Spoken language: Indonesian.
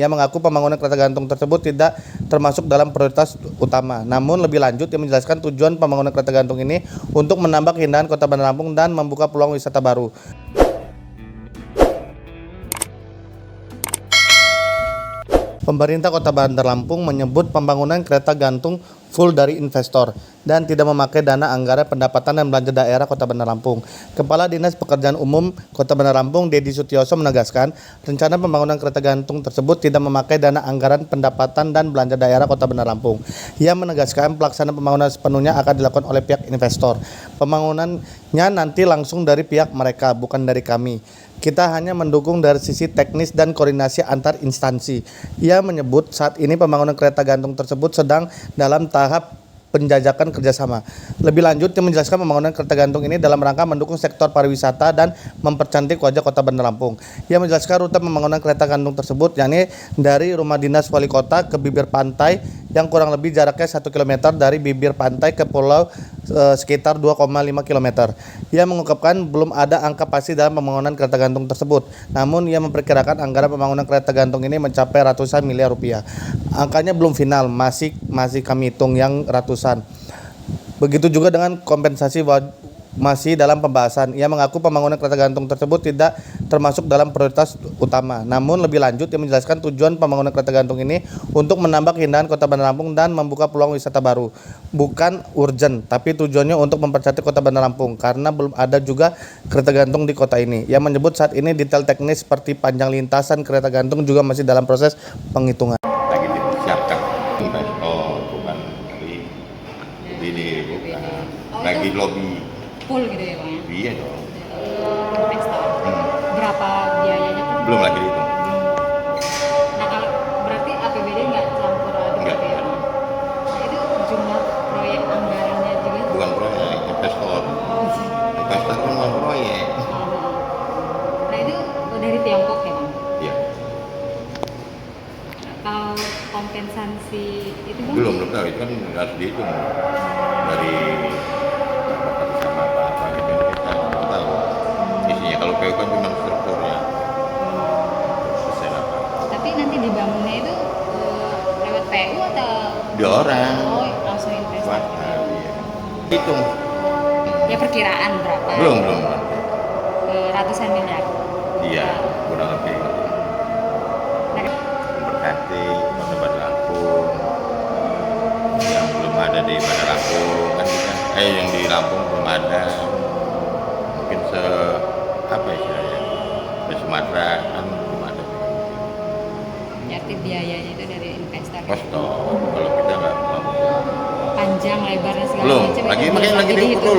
Ia mengaku pembangunan kereta gantung tersebut tidak termasuk dalam prioritas utama. Namun lebih lanjut, ia menjelaskan tujuan pembangunan kereta gantung ini untuk menambah keindahan Kota Bandar Lampung dan membuka peluang wisata baru. Pemerintah Kota Bandar Lampung menyebut pembangunan kereta gantung full dari investor dan tidak memakai dana anggaran pendapatan dan belanja daerah Kota Bandar Lampung. Kepala Dinas Pekerjaan Umum Kota Bandar Lampung, Dedi Sutioso menegaskan, rencana pembangunan kereta gantung tersebut tidak memakai dana anggaran pendapatan dan belanja daerah Kota Bandar Lampung. Ia menegaskan pelaksanaan pembangunan sepenuhnya akan dilakukan oleh pihak investor. Pembangunannya nanti langsung dari pihak mereka, bukan dari kami. Kita hanya mendukung dari sisi teknis dan koordinasi antar instansi. Ia menyebut saat ini pembangunan kereta gantung tersebut sedang dalam tahap penjajakan kerjasama. Lebih lanjut, dia menjelaskan pembangunan kereta gantung ini dalam rangka mendukung sektor pariwisata dan mempercantik wajah Kota Bandar Lampung. Ia menjelaskan rute pembangunan kereta gantung tersebut, yakni dari Rumah Dinas Wali Kota ke bibir pantai yang kurang lebih jaraknya 1 km dari bibir pantai ke pulau sekitar 2,5 km. Ia mengungkapkan belum ada angka pasti dalam pembangunan kereta gantung tersebut. Namun ia memperkirakan anggaran pembangunan kereta gantung ini mencapai ratusan miliar rupiah. Angkanya belum final, masih kami hitung yang ratusan. Begitu juga dengan kompensasi masih dalam pembahasan. Ia mengaku pembangunan kereta gantung tersebut tidak termasuk dalam prioritas utama. Namun lebih lanjut, ia menjelaskan tujuan pembangunan kereta gantung ini untuk menambah keindahan Kota Bandar Lampung dan membuka peluang wisata baru. Bukan urgent, tapi tujuannya untuk mempercantik Kota Bandar Lampung karena belum ada juga kereta gantung di kota ini. Ia menyebut saat ini detail teknis seperti panjang lintasan kereta gantung juga masih dalam proses penghitungan. Lagi disiapkan investor, bukan ini bukan lagi lobby. Full gitu ya Bang ya? Iya dong. Investor. Berapa biayanya Pak? Belum lagi dihitung. Nah kalau berarti APBD nggak campur aduk Nggak. gitu ya Bang? Nah itu jumlah proyek anggarannya juga? Bukan proyek, investor. Investor kan bukan proyek. Nah itu dari Tiongkok ya Bang? Iya. Kalau kompensasi itu Bang? Belum tahu, itu kan harus dihitung dari sama apa gitu kita belum tahu isinya. Kalau PU kan cuma strukturnya selesai apa. Tapi nanti dibangunnya itu lewat PU atau? Di orang Oh langsung investor? iya. Hitung. Ya perkiraan berapa? Belum Ratusan miliar? iya, kurang lebih Nah, berkati Kota Bandar Lampung yang belum ada di Bandar Lampung kan kita, yang di Lampung belum ada, mungkin apa istilahnya, di Sumatera kan belum ada. berarti biayanya itu dari investor. Kosto kalau kita nggak mau. Panjang lebarnya segala Belum macam lagi itu makanya lagi diukur dihitung. dulu.